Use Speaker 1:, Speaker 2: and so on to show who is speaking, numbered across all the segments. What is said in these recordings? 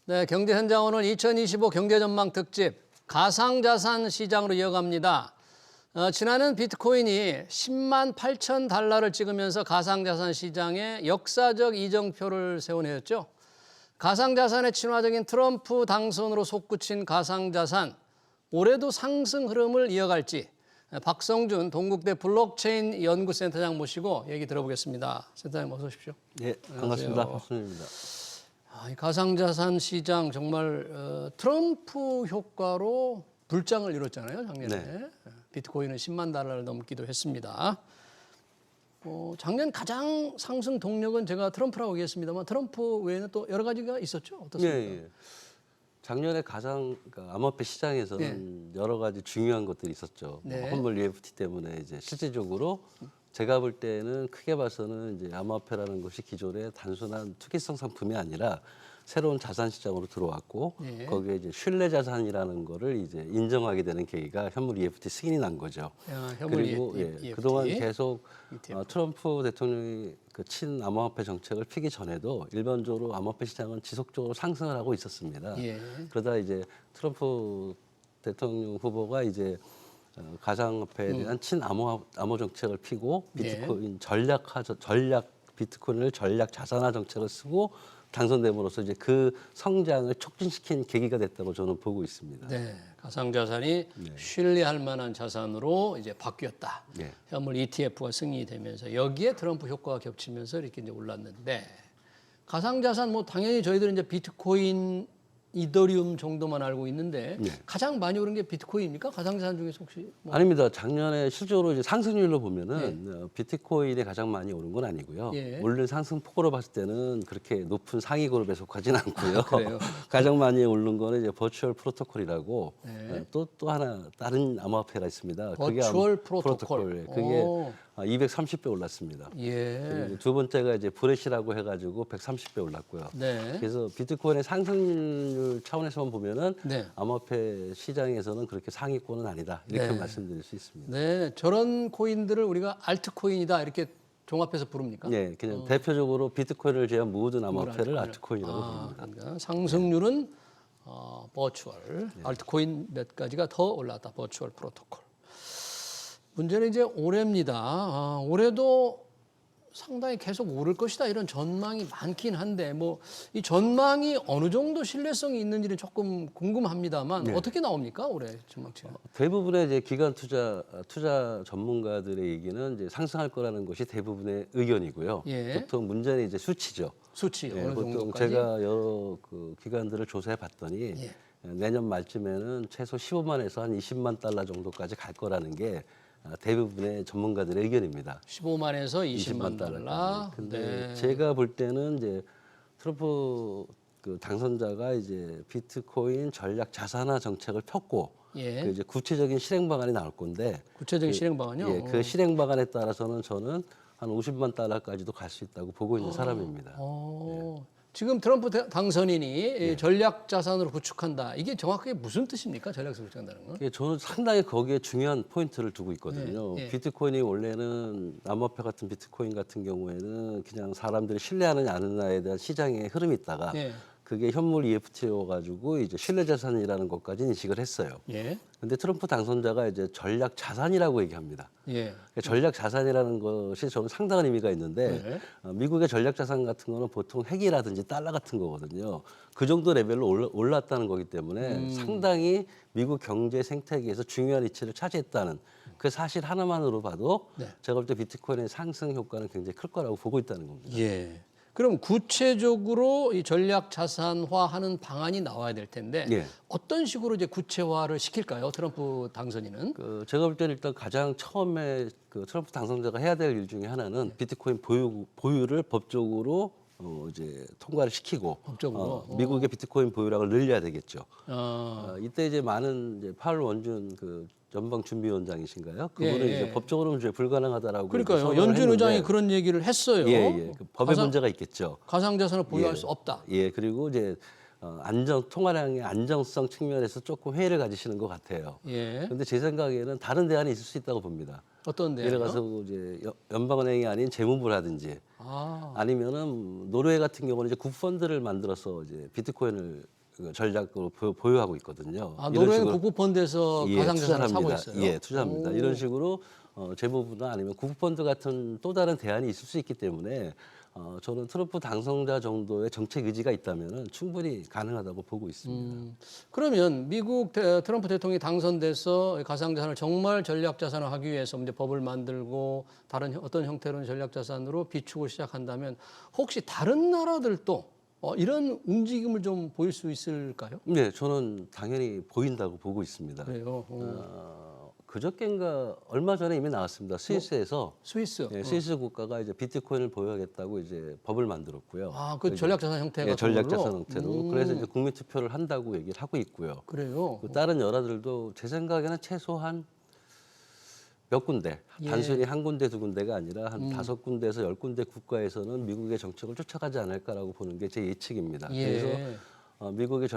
Speaker 1: 네, 경제현장오늘 2025 경제전망 특집 가상자산 시장으로 이어갑니다. 지난해는 비트코인이 10만 8천 달러를 찍으면서 가상자산 시장에 역사적 이정표를 세운 해였죠. 가상자산의 친화적인 트럼프 당선으로 솟구친 가상자산, 올해도 상승 흐름을 이어갈지 박성준 동국대 블록체인 연구센터장 모시고 얘기 들어보겠습니다. 센터장님 어서 오십시오.
Speaker 2: 네, 반갑습니다. 박성준입니다.
Speaker 1: 이 가상자산 시장 정말 트럼프 효과로 불장을 이뤘잖아요, 작년에.
Speaker 2: 네.
Speaker 1: 비트코인은 10만 달러를 넘기도 했습니다. 작년 가장 상승 동력은 제가 트럼프라고 얘기했습니다만 트럼프 외에는 또 여러 가지가 있었죠? 어떻습니까?
Speaker 2: 예. 작년에 가장 암호화폐 시장에서는 여러 가지 중요한 것들이 있었죠.
Speaker 1: 네.
Speaker 2: 환물 EFT 때문에 이제 실질적으로 제가 볼 때는 크게 봐서는 이제 암호화폐라는 것이 기존의 단순한 투기성 상품이 아니라 새로운 자산 시장으로 들어왔고
Speaker 1: 네.
Speaker 2: 거기에 이제 신뢰 자산이라는 거를 이제 인정하게 되는 계기가 현물 EFT 승인이 난 거죠.
Speaker 1: 현물
Speaker 2: 그리고
Speaker 1: EFT.
Speaker 2: 그동안 계속
Speaker 1: ETF.
Speaker 2: 트럼프 대통령이 그 친암호화폐 정책을 피기 전에도 일반적으로 암호화폐 시장은 지속적으로 상승을 하고 있었습니다.
Speaker 1: 예.
Speaker 2: 그러다 이제 트럼프 대통령 후보가 이제 가상화폐에 대한 친암호 정책을 피고 비트코인 전략 비트코인을 전략 자산화 정책을 쓰고 당선됨으로써 이제 그 성장을 촉진시킨 계기가 됐다고 저는 보고 있습니다.
Speaker 1: 네, 가상자산이 신뢰할 만한 자산으로 이제 바뀌었다.
Speaker 2: 네.
Speaker 1: 현물 ETF가 승인되면서 여기에 트럼프 효과가 겹치면서 이렇게 이제 올랐는데 가상자산 뭐 당연히 저희들은 이제 비트코인, 이더리움 정도만 알고 있는데 가장 많이 오른 게 비트코인입니까? 가상자산 중에서 혹시?
Speaker 2: 아닙니다. 작년에 실제로 이제 상승률로 보면은 비트코인이 가장 많이 오른 건 아니고요.
Speaker 1: 예.
Speaker 2: 오른 상승폭으로 봤을 때는 그렇게 높은 상위 그룹에 속하지는 않고요.
Speaker 1: 그래요?
Speaker 2: 가장 많이 오른 거는 이제 버추얼 프로토콜이라고 또 하나 다른 암호화폐가 있습니다.
Speaker 1: 버추얼 프로토콜.
Speaker 2: 그게 230배 올랐습니다.
Speaker 1: 예.
Speaker 2: 그리고 두 번째가 이제 브렛이라고 해가지고 130배 올랐고요.
Speaker 1: 네.
Speaker 2: 그래서 비트코인의 상승률 차원에서만 보면은
Speaker 1: 네.
Speaker 2: 암호화폐 시장에서는 그렇게 상위권은 아니다 이렇게
Speaker 1: 네.
Speaker 2: 말씀드릴 수 있습니다.
Speaker 1: 네, 저런 코인들을 우리가 알트코인이다 이렇게 종합해서 부릅니까?
Speaker 2: 네, 그냥 대표적으로 비트코인을 제한 모든 암호화폐를 알트코인이라고 부릅니다.
Speaker 1: 그러니까 상승률은 버추얼, 알트코인 몇 가지가 더 올랐다. 버추얼 프로토콜. 문제는 이제 올해입니다. 올해도 상당히 계속 오를 것이다 이런 전망이 많긴 한데 뭐 이 전망이 어느 정도 신뢰성이 있는지는 조금 궁금합니다만 어떻게 나옵니까 올해 전망치가?
Speaker 2: 대부분의 이제 기관 투자 전문가들의 얘기는 이제 상승할 거라는 것이 대부분의 의견이고요.
Speaker 1: 예.
Speaker 2: 보통 문제는 이제 수치죠.
Speaker 1: 수치
Speaker 2: 예,
Speaker 1: 어느
Speaker 2: 보통
Speaker 1: 정도까지?
Speaker 2: 제가 여러 그 기관들을 조사해 봤더니 내년 말쯤에는 최소 15만에서 한 20만 달러 정도까지 갈 거라는 게 대부분의 전문가들의 의견입니다.
Speaker 1: 15만에서 20만 달러.
Speaker 2: 근데
Speaker 1: 네.
Speaker 2: 제가 볼 때는 이제 트럼프 그 당선자가 이제 비트코인 전략 자산화 정책을 폈고
Speaker 1: 예.
Speaker 2: 그 이제 구체적인 실행 방안이 나올 건데
Speaker 1: 구체적인 실행 방안요?
Speaker 2: 예, 그 실행 방안에 따라서는 저는 한 50만 달러까지도 갈 수 있다고 보고 있는 사람입니다.
Speaker 1: 지금 트럼프 당선인이 전략 자산으로 구축한다. 이게 정확하게 무슨 뜻입니까? 전략 자산으로 구축한다는 건?
Speaker 2: 예, 저는 상당히 거기에 중요한 포인트를 두고 있거든요. 비트코인이 원래는 암호화폐 같은 비트코인 같은 경우에는 그냥 사람들이 신뢰하느냐 안 하느냐에 대한 시장의 흐름이 있다가 그게 현물 EFT여 가지고 이제 신뢰 자산이라는 것까지 인식을 했어요.
Speaker 1: 예.
Speaker 2: 근데 트럼프 당선자가 이제 전략 자산이라고 얘기합니다.
Speaker 1: 예.
Speaker 2: 그러니까 전략 자산이라는 것이 저는 상당한 의미가 있는데 미국의 전략 자산 같은 거는 보통 핵이라든지 달러 같은 거거든요. 그 정도 레벨로 올랐다는 거기 때문에 상당히 미국 경제 생태계에서 중요한 위치를 차지했다는 그 사실 하나만으로 봐도 제가 볼 때 비트코인의 상승 효과는 굉장히 클 거라고 보고 있다는 겁니다.
Speaker 1: 예. 그럼 구체적으로 이 전략 자산화하는 방안이 나와야 될 텐데 어떤 식으로 이제 구체화를 시킬까요? 트럼프 당선인은?
Speaker 2: 제가 볼 때는 일단 가장 처음에 그 트럼프 당선자가 해야 될 일 중에 하나는 비트코인 보유를 법적으로 이제 통과를 시키고
Speaker 1: 법적으로?
Speaker 2: 미국의 비트코인 보유량을 늘려야 되겠죠. 이때 이제 많은 이제 파월 원준 그 연방준비위원장이신가요? 그분은 이제 법적으로는 이제 불가능하다라고.
Speaker 1: 그러니까요. 연준 의장이 그런 얘기를 했어요.
Speaker 2: 그 법의 문제가 있겠죠.
Speaker 1: 가상자산을 보유할 수 없다.
Speaker 2: 예, 그리고 이제 통화량의 안정성 측면에서 조금 회의를 가지시는 것 같아요. 그런데 제 생각에는 다른 대안이 있을 수 있다고 봅니다.
Speaker 1: 어떤
Speaker 2: 예를
Speaker 1: 대안이요?
Speaker 2: 들어서 이제 연방은행이 아닌 재무부라든지 아니면은 노르웨이 같은 경우는 이제 국펀드를 만들어서 이제 비트코인을 그 전략으로 보유하고 있거든요.
Speaker 1: 아,
Speaker 2: 이런
Speaker 1: 노르웨이는
Speaker 2: 식으로
Speaker 1: 국부펀드에서
Speaker 2: 예,
Speaker 1: 가상자산을
Speaker 2: 투자를
Speaker 1: 사고
Speaker 2: 합니다.
Speaker 1: 있어요?
Speaker 2: 예, 투자합니다.
Speaker 1: 오.
Speaker 2: 이런 식으로 재무부나 아니면 국부펀드 같은 또 다른 대안이 있을 수 있기 때문에 저는 트럼프 당선자 정도의 정책 의지가 있다면 충분히 가능하다고 보고 있습니다.
Speaker 1: 그러면 미국 트럼프 대통령이 당선돼서 가상자산을 정말 전략자산을 하기 위해서 이제 법을 만들고 다른 어떤 형태로는 전략자산으로 비추고 시작한다면 혹시 다른 나라들도 이런 움직임을 좀 보일 수 있을까요?
Speaker 2: 네, 저는 당연히 보인다고 보고 있습니다.
Speaker 1: 그래요.
Speaker 2: 그저께인가 얼마 전에 이미 나왔습니다. 스위스에서
Speaker 1: 스위스.
Speaker 2: 예, 스위스 국가가 이제 비트코인을 보유하겠다고 이제 법을 만들었고요.
Speaker 1: 아, 그 전략자산 형태
Speaker 2: 예,
Speaker 1: 같은
Speaker 2: 전략자산
Speaker 1: 걸로?
Speaker 2: 형태로. 그래서 이제 국민 투표를 한다고 얘기를 하고 있고요.
Speaker 1: 그래요.
Speaker 2: 그 다른 나라들도 제 생각에는 최소한 몇 군데,
Speaker 1: 예.
Speaker 2: 단순히 한 군데 두 군데가 아니라 한 5군데에서 10군데 국가에서는 미국의 정책을 쫓아가지 않을까라고 보는 게 제 예측입니다.
Speaker 1: 예.
Speaker 2: 그래서 미국의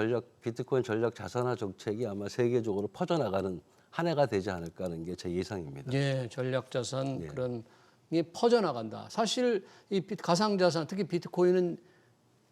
Speaker 2: 비트코인 전략 자산화 정책이 아마 세계적으로 퍼져나가는 한 해가 되지 않을까 하는 게 제 예상입니다.
Speaker 1: 예, 전략자산
Speaker 2: 예.
Speaker 1: 그런 게 퍼져나간다. 사실 이 가상자산, 특히 비트코인은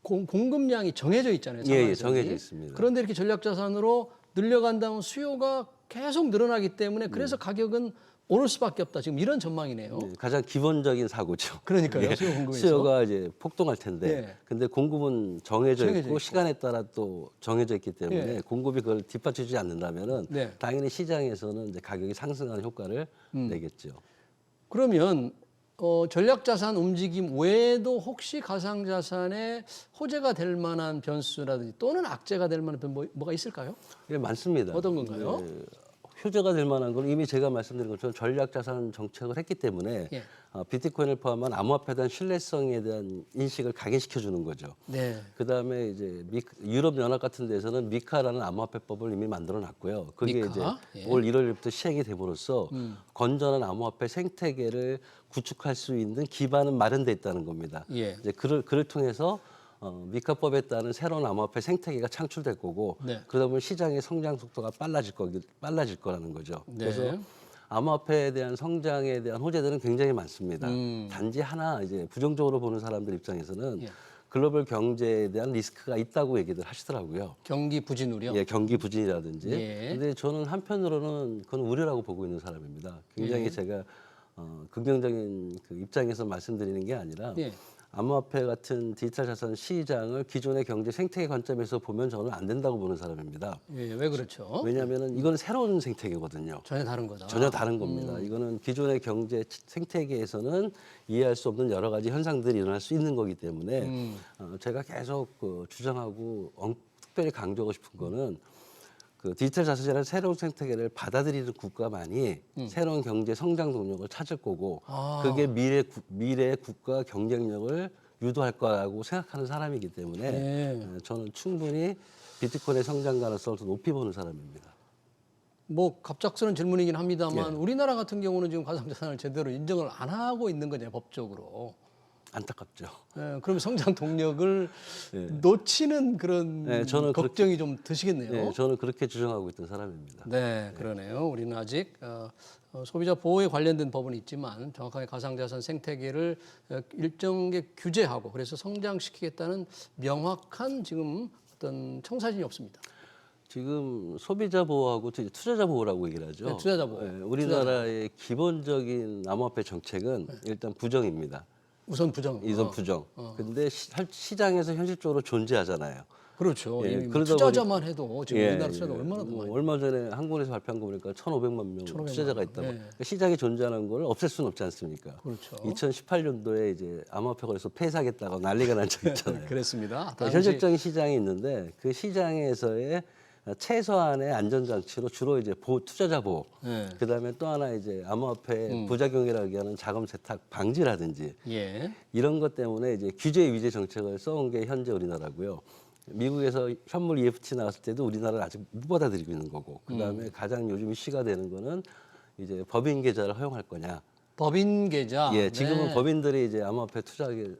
Speaker 1: 공급량이 정해져 있잖아요.
Speaker 2: 예,
Speaker 1: 상한선이.
Speaker 2: 정해져 있습니다.
Speaker 1: 그런데 이렇게 전략자산으로 늘려간다면 수요가 계속 늘어나기 때문에 그래서 가격은 오를 수밖에 없다. 지금 이런 전망이네요.
Speaker 2: 예, 가장 기본적인 사고죠.
Speaker 1: 그러니까요.
Speaker 2: 예,
Speaker 1: 수요 공급에서.
Speaker 2: 수요가 이제 폭등할 텐데,
Speaker 1: 예.
Speaker 2: 근데 공급은 정해져
Speaker 1: 정해져
Speaker 2: 있고
Speaker 1: 있고.
Speaker 2: 시간에 따라 또 정해져 있기 때문에
Speaker 1: 예.
Speaker 2: 공급이 그걸 뒷받쳐주지 않는다면은
Speaker 1: 네.
Speaker 2: 당연히 시장에서는 이제 가격이 상승하는 효과를 내겠죠.
Speaker 1: 그러면 전략자산 움직임 외에도 혹시 가상자산의 호재가 될 만한 변수라든지 또는 악재가 될 만한 뭐가 있을까요?
Speaker 2: 예, 많습니다.
Speaker 1: 어떤 건가요?
Speaker 2: 예, 효자가 될 만한 건 이미 제가 말씀드린 것처럼 전략자산 정책을 했기 때문에
Speaker 1: 예.
Speaker 2: 비트코인을 포함한 암호화폐에 대한 신뢰성에 대한 인식을 각인시켜 주는 거죠.
Speaker 1: 네.
Speaker 2: 그다음에 이제 유럽 연합 같은 데서는 미카라는 암호화폐법을 이미 만들어 놨고요. 그게
Speaker 1: 미카?
Speaker 2: 이제
Speaker 1: 예.
Speaker 2: 올 1월부터 시행이 됨으로써 건전한 암호화폐 생태계를 구축할 수 있는 기반은 마련돼 있다는 겁니다.
Speaker 1: 예.
Speaker 2: 이제 그를 통해서 미카법에 따른 새로운 암호화폐 생태계가 창출될 거고
Speaker 1: 네.
Speaker 2: 그러다 보면 시장의 성장 속도가 빨라질 거라는 거죠.
Speaker 1: 네.
Speaker 2: 그래서 암호화폐에 대한 성장에 대한 호재들은 굉장히 많습니다.
Speaker 1: 음.
Speaker 2: 단지 하나 이제 부정적으로 보는 사람들 입장에서는
Speaker 1: 예.
Speaker 2: 글로벌 경제에 대한 리스크가 있다고 얘기들 하시더라고요.
Speaker 1: 경기 부진우려.
Speaker 2: 예, 경기 부진이라든지.
Speaker 1: 예.
Speaker 2: 근데 저는 한편으로는 그건 우려라고 보고 있는 사람입니다. 굉장히
Speaker 1: 예.
Speaker 2: 제가 긍정적인 그 입장에서 말씀드리는 게 아니라
Speaker 1: 예.
Speaker 2: 암호화폐 같은 디지털 자산 시장을 기존의 경제 생태계 관점에서 보면 저는 안 된다고 보는 사람입니다.
Speaker 1: 예, 왜 그렇죠?
Speaker 2: 왜냐하면 이건 새로운 생태계거든요.
Speaker 1: 전혀 다른 거다.
Speaker 2: 전혀 다른 겁니다. 이거는 기존의 경제 생태계에서는 이해할 수 없는 여러 가지 현상들이 일어날 수 있는 거기 때문에 제가 계속 주장하고 특별히 강조하고 싶은 거는 그 디지털 자산이라는 새로운 생태계를 받아들이는 국가만이 새로운 경제 성장 동력을 찾을 거고 그게 미래의 국가 경쟁력을 유도할 거라고 생각하는 사람이기 때문에
Speaker 1: 네.
Speaker 2: 저는 충분히 비트코인의 성장 가능성을 더 높이 보는 사람입니다.
Speaker 1: 뭐 갑작스러운 질문이긴 합니다만
Speaker 2: 예.
Speaker 1: 우리나라 같은 경우는 지금 가상자산을 제대로 인정을 안 하고 있는 거냐 법적으로.
Speaker 2: 안타깝죠.
Speaker 1: 예, 그럼 성장 동력을 놓치는 그런
Speaker 2: 예, 저는
Speaker 1: 걱정이 좀 드시겠네요.
Speaker 2: 네, 저는 그렇게 주장하고 있던 사람입니다.
Speaker 1: 네, 그러네요. 우리는 아직 소비자 보호에 관련된 법은 있지만 정확하게 가상자산 생태계를 일정하게 규제하고 그래서 성장시키겠다는 명확한 지금 어떤 청사진이 없습니다.
Speaker 2: 지금 소비자 보호하고 투자자 보호라고 얘기를 하죠.
Speaker 1: 네, 투자자 보호.
Speaker 2: 우리나라의 기본적인 암호화폐 정책은 일단 부정입니다.
Speaker 1: 우선 부정.
Speaker 2: 이전 부정. 근데 시장에서 현실적으로 존재하잖아요.
Speaker 1: 그렇죠.
Speaker 2: 예,
Speaker 1: 이미
Speaker 2: 그러다
Speaker 1: 투자자만 해도 지금
Speaker 2: 예,
Speaker 1: 우리나라 투자자
Speaker 2: 예.
Speaker 1: 얼마나 더 많이.
Speaker 2: 얼마 전에 한국에서 발표한 거 보니까 1,500만 명
Speaker 1: 1,500만
Speaker 2: 투자자가
Speaker 1: 명.
Speaker 2: 있다고.
Speaker 1: 예.
Speaker 2: 그러니까 시장이 존재하는 걸 없앨 수는 없지 않습니까?
Speaker 1: 그렇죠.
Speaker 2: 2018년도에 이제 암호화폐 거래소 폐쇄하겠다고 난리가 난 적 있잖아요.
Speaker 1: 그랬습니다.
Speaker 2: 그러니까 현실적인 시장이 있는데 그 시장에서의 최소한의 안전장치로 주로 이제 투자자 보호,
Speaker 1: 네.
Speaker 2: 그다음에 또 하나 이제 암호화폐 부작용이라고 하는 자금 세탁 방지라든지
Speaker 1: 예.
Speaker 2: 이런 것 때문에 이제 규제 위제 정책을 써온 게 현재 우리나라고요. 미국에서 현물 EFT 나왔을 때도 우리나라를 아직 못 받아들이고 있는 거고, 그다음에 가장 요즘 이슈가 되는 거는 이제 법인 계좌를 허용할 거냐.
Speaker 1: 법인 계좌.
Speaker 2: 예, 지금은
Speaker 1: 네.
Speaker 2: 법인들이 이제 암호화폐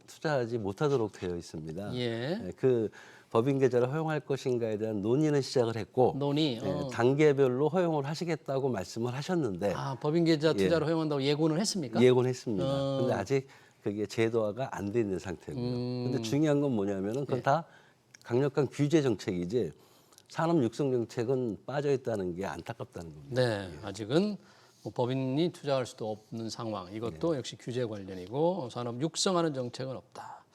Speaker 2: 투자하지 못하도록 되어 있습니다.
Speaker 1: 예.
Speaker 2: 그 법인 계좌를 허용할 것인가에 대한 논의는 시작을 했고
Speaker 1: 논의.
Speaker 2: 단계별로 허용을 하시겠다고 말씀을 하셨는데
Speaker 1: 아, 법인 계좌 투자를 허용한다고 예고는 했습니까?
Speaker 2: 예고는 했습니다. 근데 아직 그게 제도화가 안 돼 있는 상태고요. 근데 중요한 건 뭐냐면은 그건 다 강력한 규제 정책이지 산업 육성 정책은 빠져 있다는 게 안타깝다는 겁니다.
Speaker 1: 네, 아직은 뭐 법인이 투자할 수도 없는 상황. 이것도 역시 규제 관련이고 산업 육성하는 정책은 없다.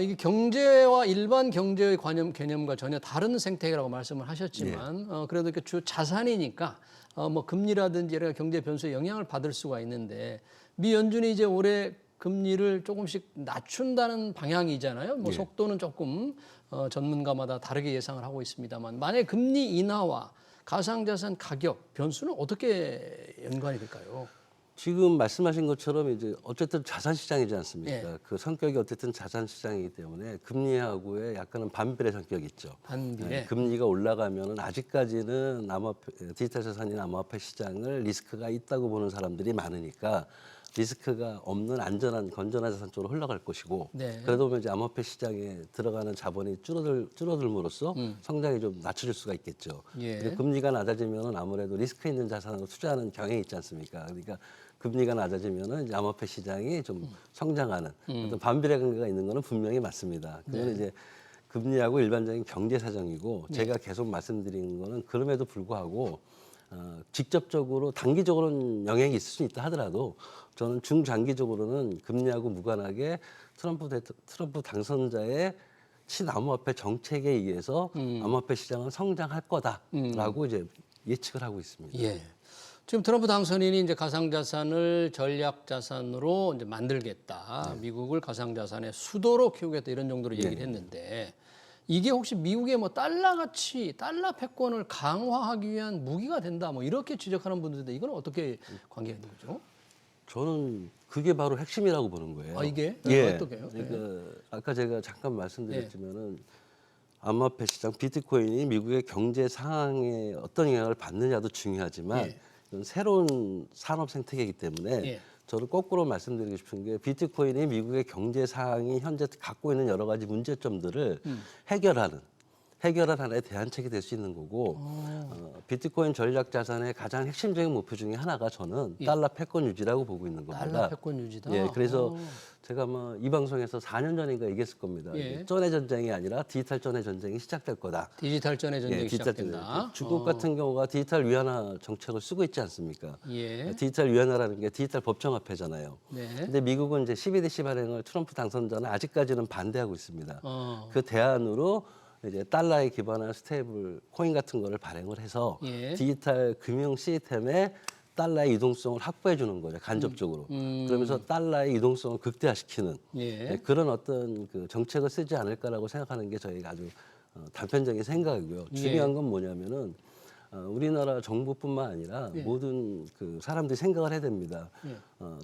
Speaker 1: 이게 경제와 일반 경제의 개념과 전혀 다른 생태계라고 말씀을 하셨지만 그래도 이렇게 주 자산이니까 뭐 금리라든지 여러 경제 변수에 영향을 받을 수가 있는데 미 연준이 이제 올해 금리를 조금씩 낮춘다는 방향이잖아요. 뭐 속도는 조금 전문가마다 다르게 예상을 하고 있습니다만 만약 금리 인하와 가상자산 가격 변수는 어떻게 연관이 될까요?
Speaker 2: 지금 말씀하신 것처럼 이제 어쨌든 자산 시장이지 않습니까?
Speaker 1: 예.
Speaker 2: 그 성격이 어쨌든 자산 시장이기 때문에 금리하고의 약간은 반비례 성격이 있죠.
Speaker 1: 반비례.
Speaker 2: 금리가 올라가면은 아직까지는 디지털 자산이나 암호화폐 시장을 리스크가 있다고 보는 사람들이 많으니까 리스크가 없는 안전한 건전한 자산 쪽으로 흘러갈 것이고
Speaker 1: 네.
Speaker 2: 그러다 보면 이제 암호화폐 시장에 들어가는 자본이 줄어들므로써 성장이 좀 낮춰질 수가 있겠죠.
Speaker 1: 예.
Speaker 2: 근데 금리가 낮아지면은 아무래도 리스크 있는 자산으로 투자하는 경향이 있지 않습니까? 그러니까 금리가 낮아지면은 이제 암호화폐 시장이 좀 성장하는 어떤 반비례 관계가 있는 거는 분명히 맞습니다. 그거는 이제 금리하고 일반적인 경제 사정이고 제가 계속 말씀드리는 거는 그럼에도 불구하고 직접적으로 단기적으로는 영향이 있을 수 있다 하더라도 저는 중장기적으로는 금리하고 무관하게 트럼프 당선자의 친암호화폐 정책에 의해서 암호화폐 시장은 성장할 거다라고 이제 예측을 하고 있습니다.
Speaker 1: 예. 지금 트럼프 당선인이 이제 가상자산을 전략자산으로 이제 만들겠다. 미국을 가상자산의 수도로 키우겠다 이런 정도로 얘기를 했는데 이게 혹시 미국의 뭐 달러 가치, 달러 패권을 강화하기 위한 무기가 된다. 뭐 이렇게 지적하는 분들인데 이건 어떻게 관계가 있는 거죠?
Speaker 2: 저는 그게 바로 핵심이라고 보는 거예요.
Speaker 1: 아, 이게?
Speaker 2: 예.
Speaker 1: 어떻게요?
Speaker 2: 그러니까 아까 제가 잠깐 말씀드렸지만은 암호화폐 시장 비트코인이 미국의 경제 상황에 어떤 영향을 받느냐도 중요하지만 이건 새로운 산업 생태계이기 때문에 저는 거꾸로 말씀드리고 싶은 게 비트코인이 미국의 경제 상황이 현재 갖고 있는 여러 가지 문제점들을 해결하는 하나의 대안책이 될 수 있는 거고 비트코인 전략 자산의 가장 핵심적인 목표 중에 하나가 저는 달러 패권 유지라고 보고 있는 겁니다.
Speaker 1: 달러 패권 유지다.
Speaker 2: 예, 그래서 제가 뭐 이 방송에서 4년 전인가 얘기했을 겁니다. 전의 전쟁이 아니라 디지털 전의 전쟁이 시작될 거다.
Speaker 1: 디지털 전의 전쟁이
Speaker 2: 디지털
Speaker 1: 시작된다.
Speaker 2: 전쟁. 중국 같은 경우가 디지털 위안화 정책을 쓰고 있지 않습니까?
Speaker 1: 예.
Speaker 2: 디지털 위안화라는 게 디지털 법정화폐잖아요.
Speaker 1: 네.
Speaker 2: 근데 미국은 이제 CBDC 발행을 트럼프 당선자는 아직까지는 반대하고 있습니다.
Speaker 1: 어.
Speaker 2: 그 대안으로 이제 달러에 기반한 스테이블 코인 같은 거를 발행을 해서 디지털 금융 시스템에 달러의 유동성을 확보해 주는 거죠, 간접적으로. 그러면서 달러의 유동성을 극대화시키는 그런 어떤 그 정책을 쓰지 않을까라고 생각하는 게 저희가 아주 단편적인 생각이고요. 중요한 건 뭐냐면은 우리나라 정부뿐만 아니라 모든 그 사람들이 생각을 해야 됩니다.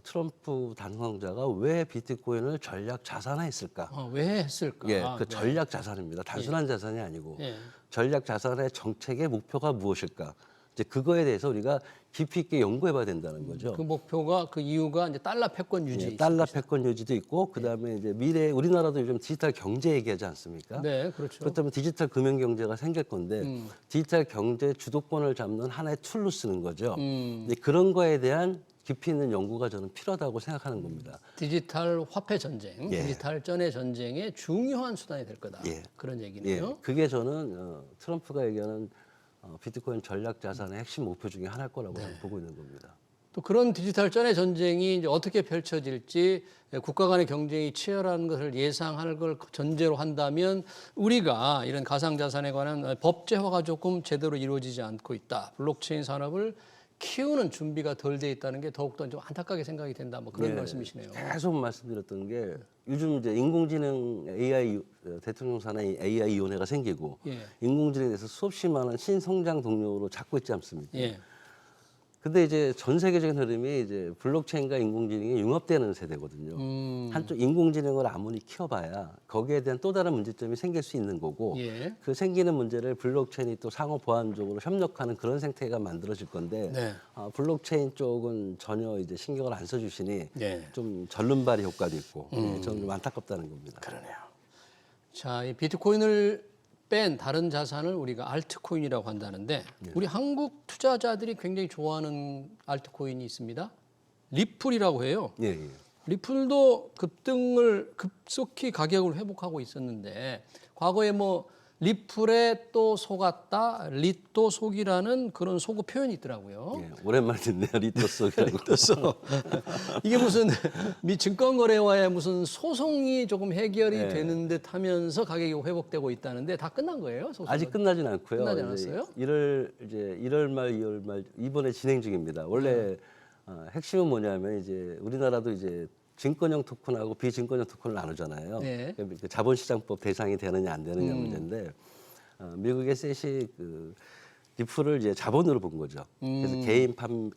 Speaker 2: 트럼프 당선자가 왜 비트코인을 전략 자산화했을까?
Speaker 1: 왜 했을까?
Speaker 2: 예, 그 전략 자산입니다. 단순한 자산이 아니고 전략 자산의 정책의 목표가 무엇일까? 이제 그거에 대해서 우리가 깊이 있게 연구해봐야 된다는 거죠.
Speaker 1: 그 목표가 그 이유가 이제 달러 패권 유지.
Speaker 2: 달러 패권 유지도 있고 그다음에 이제 미래 우리나라도 요즘 디지털 경제 얘기하지 않습니까?
Speaker 1: 네, 그렇죠.
Speaker 2: 그렇다면 디지털 금융 경제가 생길 건데 디지털 경제 주도권을 잡는 하나의 툴로 쓰는 거죠. 근데 그런 거에 대한 깊이 있는 연구가 저는 필요하다고 생각하는 겁니다.
Speaker 1: 디지털 화폐 전쟁, 디지털 전의 전쟁의 중요한 수단이 될 거다. 그런 얘기네요.
Speaker 2: 그게 저는 트럼프가 얘기하는 비트코인 전략 자산의 핵심 목표 중에 하나일 거라고 보고 있는 겁니다.
Speaker 1: 또 그런 디지털 전의 전쟁이 이제 어떻게 펼쳐질지 국가 간의 경쟁이 치열한 것을 예상하는 걸 전제로 한다면 우리가 이런 가상자산에 관한 법제화가 조금 제대로 이루어지지 않고 있다. 블록체인 산업을 키우는 준비가 덜 돼 있다는 게 더욱더 좀 안타깝게 생각이 된다. 뭐 그런 말씀이시네요.
Speaker 2: 계속 말씀드렸던 게 요즘 이제 인공지능 AI 대통령 산하에 AI 위원회가 생기고 인공지능에 대해서 수없이 많은 신성장 동력으로 잡고 있지 않습니까? 근데 이제 전 세계적인 흐름이 이제 블록체인과 인공지능이 융합되는 세대거든요. 한쪽 인공지능을 아무리 키워봐야 거기에 대한 또 다른 문제점이 생길 수 있는 거고 그 생기는 문제를 블록체인이 또 상호 보완적으로 협력하는 그런 생태계가 만들어질 건데 블록체인 쪽은 전혀 이제 신경을 안 써주시니 좀 절름발이 효과도 있고 저는 좀 안타깝다는 겁니다.
Speaker 1: 그러네요. 자, 이 비트코인을 뺀 다른 자산을 우리가 알트코인이라고 한다는데 우리 한국 투자자들이 굉장히 좋아하는 알트코인이 있습니다. 리플이라고 해요.
Speaker 2: 예, 예.
Speaker 1: 리플도 급등을 급속히 가격을 회복하고 있었는데 과거에 뭐 리플에 또 속았다, 리또 속이라는 그런 속어 표현이 있더라고요.
Speaker 2: 예, 오랜만에 듣네요. 리토속이라고.
Speaker 1: 그래서 이게 무슨 미 증권거래와의 무슨 소송이 조금 해결이
Speaker 2: 네.
Speaker 1: 되는 듯하면서 가격이 회복되고 있다는데 다 끝난 거예요? 소송은?
Speaker 2: 아직 끝나진 않고요.
Speaker 1: 끝나지 않았어요?
Speaker 2: 1월 말, 2월 말 이번에 진행 중입니다. 원래 핵심은 뭐냐면 이제 우리나라도 이제 증권형 토큰하고 비증권형 토큰을 나누잖아요.
Speaker 1: 네.
Speaker 2: 그 자본시장법 대상이 되느냐 안 되느냐 문제인데 미국의 셋이 그 리플을 이제 자본으로 본 거죠. 그래서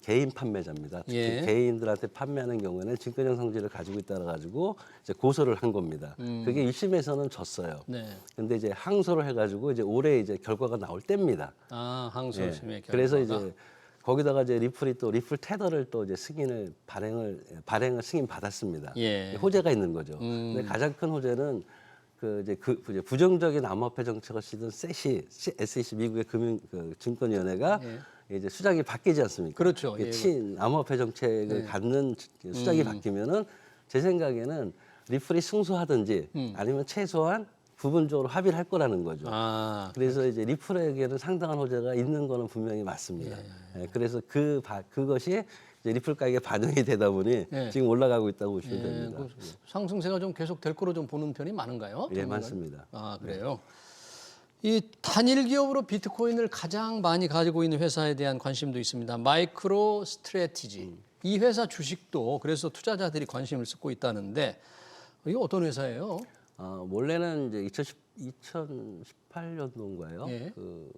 Speaker 2: 개인 판매자입니다. 특히
Speaker 1: 예.
Speaker 2: 개인들한테 판매하는 경우에는 증권형 성질을 가지고 있다라 가지고 이제 고소를 한 겁니다. 그게 1심에서는 졌어요.
Speaker 1: 네.
Speaker 2: 근데 이제 항소를 해가지고 이제 올해 이제 결과가 나올 때입니다.
Speaker 1: 아, 항소심의 결과가.
Speaker 2: 그래서 이제 거기다가 이제 리플이 또 리플 테더를 또 이제 승인을 발행을 승인 받았습니다.
Speaker 1: 예.
Speaker 2: 호재가 있는 거죠. 근데 가장 큰 호재는 이제 이제 부정적인 암호화폐 정책을 쓰던 SEC 미국의 증권위원회가 이제 수장이 바뀌지 않습니까?
Speaker 1: 그렇죠.
Speaker 2: 이게
Speaker 1: 예.
Speaker 2: 암호화폐 정책을 갖는 수장이 바뀌면은 제 생각에는 리플이 승소하든지 아니면 최소한 부분적으로 합의를 할 거라는 거죠.
Speaker 1: 아,
Speaker 2: 그래서 이제 리플에게는 상당한 호재가 있는 거는 분명히 맞습니다. 예, 그래서 그것이 이제 리플 가격에 반영이 되다 보니
Speaker 1: 예.
Speaker 2: 지금 올라가고 있다고 보시면
Speaker 1: 예,
Speaker 2: 됩니다.
Speaker 1: 그 상승세가 좀 계속 될 거로 좀 보는 편이 많은가요?
Speaker 2: 예, 많습니다.
Speaker 1: 아, 그래요. 이 단일 기업으로 비트코인을 가장 많이 가지고 있는 회사에 대한 관심도 있습니다. 마이크로 스트래티지. 이 회사 주식도 그래서 투자자들이 관심을 쏟고 있다는데 이거 어떤 회사예요?
Speaker 2: 원래는 이제 2018년도인가요?
Speaker 1: 예.
Speaker 2: 그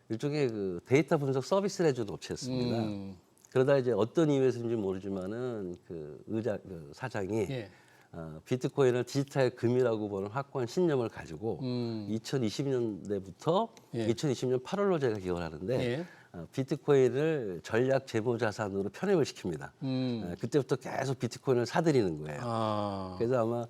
Speaker 2: 일종의 그 데이터 분석 서비스를 해주는 업체였습니다.
Speaker 1: 음.
Speaker 2: 그러다 이제 어떤 이유에서인지 모르지만은 그 사장이
Speaker 1: 예.
Speaker 2: 비트코인을 디지털 금이라고 보는 확고한 신념을 가지고 2020년대부터
Speaker 1: 예.
Speaker 2: 2020년 8월로 제가 기억을 하는데
Speaker 1: 예.
Speaker 2: 비트코인을 전략 재무 자산으로 편입을 시킵니다. 그때부터 계속 비트코인을 사들이는 거예요.
Speaker 1: 아.
Speaker 2: 그래서 아마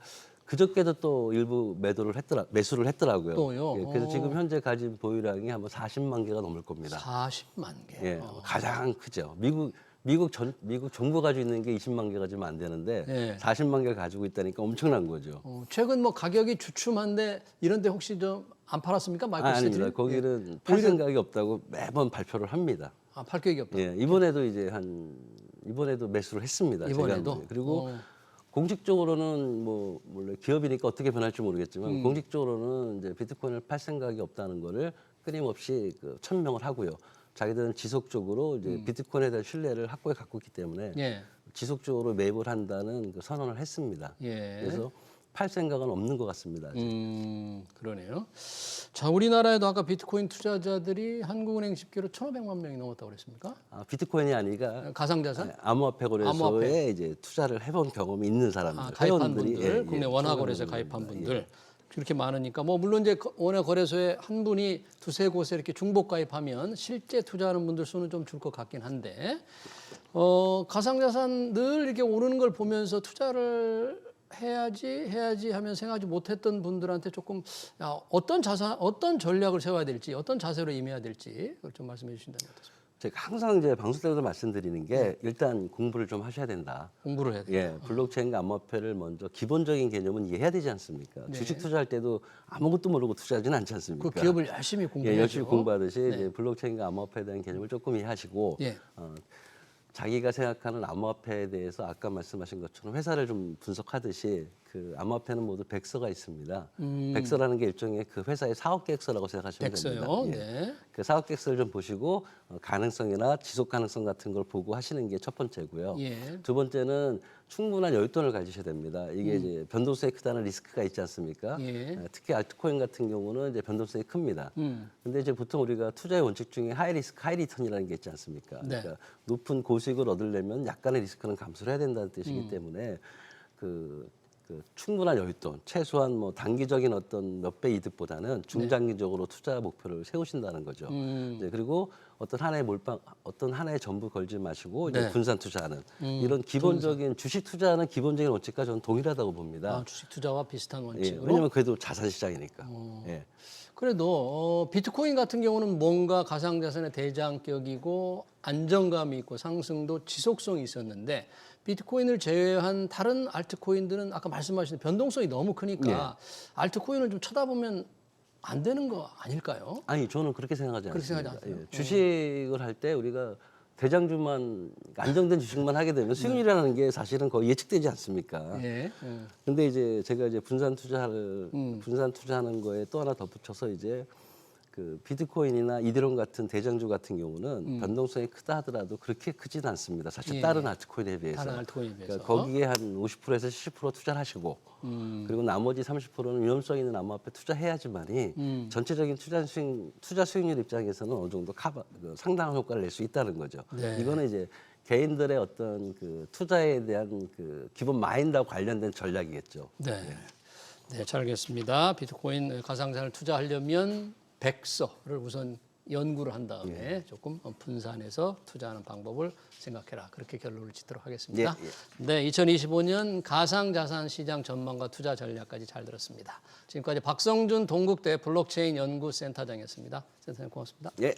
Speaker 2: 그저께도 또 일부 매수를 했더라고요.
Speaker 1: 또요?
Speaker 2: 예, 그래서 지금 현재 가진 보유량이 한번 40만 개가 넘을 겁니다.
Speaker 1: 40만 개.
Speaker 2: 예, 가장 크죠. 미국 정부 가지고 있는 게 20만 개 가지면 안 되는데
Speaker 1: 예.
Speaker 2: 40만 개를 가지고 있다니까 엄청난 거죠.
Speaker 1: 최근 뭐 가격이 주춤한데 이런데 혹시 좀 안 팔았습니까? 마이크로
Speaker 2: 아닙니다.
Speaker 1: 스트래티지?
Speaker 2: 거기는 팔 생각이 없다고 매번 발표를 합니다.
Speaker 1: 아, 팔 계획이 없다.
Speaker 2: 예, 이번에도 매수를 했습니다.
Speaker 1: 이번에도?
Speaker 2: 제가 그리고 공식적으로는 뭐 원래 기업이니까 어떻게 변할지 모르겠지만 공식적으로는 이제 비트코인을 팔 생각이 없다는 거를 끊임없이 천명을 하고요. 자기들은 지속적으로 이제 비트코인에 대한 신뢰를 확고히 갖고 있기 때문에
Speaker 1: 예.
Speaker 2: 지속적으로 매입을 한다는 그 선언을 했습니다.
Speaker 1: 예.
Speaker 2: 그래서 팔 생각은 없는 것 같습니다. 아직.
Speaker 1: 그러네요. 자, 우리나라에도 아까 비트코인 투자자들이 한국은행 집계로 1,500만 명이 넘었다고 그랬습니까?
Speaker 2: 비트코인이 아니라
Speaker 1: 가상자산?
Speaker 2: 암호화폐 거래소에
Speaker 1: 암호화폐.
Speaker 2: 이제 투자를 해본 경험이 있는 사람들,
Speaker 1: 가입한
Speaker 2: 회원들이
Speaker 1: 분들, 국내 원화거래소에 가입한 분들 그렇게 많으니까 뭐 물론 이제 원화거래소에 한 분이 두세 곳에 이렇게 중복 가입하면 실제 투자하는 분들 수는 좀 줄 것 같긴 한데 가상자산 늘 이렇게 오르는 걸 보면서 투자를 해야지 하면 생각하지 못했던 분들한테 조금 어떤 전략을 세워야 될지, 어떤 자세로 임해야 될지 그걸 좀 말씀해 주신다면 어떻습니까?
Speaker 2: 제가 항상 이제 방송 때도 말씀드리는 게 일단 공부를 좀 하셔야 된다.
Speaker 1: 공부를 해야 돼요.
Speaker 2: 예, 블록체인과 암호화폐를 먼저 기본적인 개념은 이해해야 되지 않습니까? 주식 투자할 때도 아무것도 모르고 투자하지는 않지 않습니까?
Speaker 1: 그 기업을 열심히 공부해야죠.
Speaker 2: 열심히 공부하듯이 이제 블록체인과 암호화폐에 대한 개념을 조금 이해하시고
Speaker 1: 예.
Speaker 2: 자기가 생각하는 암호화폐에 대해서 아까 말씀하신 것처럼 회사를 좀 분석하듯이 그 암호화폐는 모두 백서가 있습니다. 백서라는 게 일종의 그 회사의 사업 계획서라고 생각하시면
Speaker 1: 백서요.
Speaker 2: 됩니다.
Speaker 1: 네.
Speaker 2: 그 사업 계획서를 좀 보시고 가능성이나 지속 가능성 같은 걸 보고 하시는 게 첫 번째고요.
Speaker 1: 예.
Speaker 2: 두 번째는 충분한 여윳돈을 가지셔야 됩니다. 이게 이제 변동성이 크다는 리스크가 있지 않습니까?
Speaker 1: 예.
Speaker 2: 특히 알트코인 같은 경우는 이제 변동성이 큽니다. 근데 이제 보통 우리가 투자의 원칙 중에 하이 리스크, 하이 리턴이라는 게 있지 않습니까?
Speaker 1: 네.
Speaker 2: 그러니까 높은 고수익을 얻으려면 약간의 리스크는 감수를 해야 된다는 뜻이기 때문에 그 충분한 여윳돈, 최소한 뭐 단기적인 어떤 몇 배 이득보다는 중장기적으로 투자 목표를 세우신다는 거죠. 이제 그리고 어떤 하나의 전부 걸지 마시고 이제
Speaker 1: 네.
Speaker 2: 분산 투자하는 이런 기본적인 주식 투자하는 기본적인 원칙과 저는 동일하다고 봅니다.
Speaker 1: 아, 주식 투자와 비슷한
Speaker 2: 예,
Speaker 1: 원칙으로.
Speaker 2: 왜냐하면 그래도 자산 시장이니까. 예.
Speaker 1: 그래도 비트코인 같은 경우는 뭔가 가상자산의 대장격이고 안정감이 있고 상승도 지속성이 있었는데 비트코인을 제외한 다른 알트코인들은 아까 말씀하신 변동성이 너무 크니까 알트코인을 좀 쳐다보면 안 되는 거 아닐까요?
Speaker 2: 아니 저는 그렇게 생각하지
Speaker 1: 그렇게
Speaker 2: 않습니다.
Speaker 1: 생각하지 않으세요?
Speaker 2: 예, 주식을 할 때 우리가 대장주만 안정된 주식만 하게 되면 수익률이라는 게 사실은 거의 예측되지 않습니까?
Speaker 1: 예.
Speaker 2: 근데 이제 제가 이제 분산 투자하는 거에 또 하나 덧붙여서 이제 그 비트코인이나 이더리움 같은 대장주 같은 경우는 변동성이 크다 하더라도 그렇게 크지는 않습니다. 사실
Speaker 1: 예,
Speaker 2: 다른 알트코인에 비해서.
Speaker 1: 다른 알트코인에 비해서.
Speaker 2: 그러니까 거기에 한 50%에서 70% 투자를 하시고 그리고 나머지 30%는 위험성 있는 암호화폐 투자해야지만이 전체적인 투자 수익률 입장에서는 어느 정도 상당한 효과를 낼 수 있다는 거죠.
Speaker 1: 네.
Speaker 2: 이거는 이제 개인들의 어떤 그 투자에 대한 그 기본 마인드와 관련된 전략이겠죠.
Speaker 1: 네. 네, 잘 알겠습니다. 비트코인 가상자산을 투자하려면 백서를 우선 연구를 한 다음에 조금 분산해서 투자하는 방법을 생각해라. 그렇게 결론을 짓도록 하겠습니다. 네, 2025년 가상자산 시장 전망과 투자 전략까지 잘 들었습니다. 지금까지 박성준 동국대 블록체인 연구센터장이었습니다. 센터장님 고맙습니다.
Speaker 2: 예.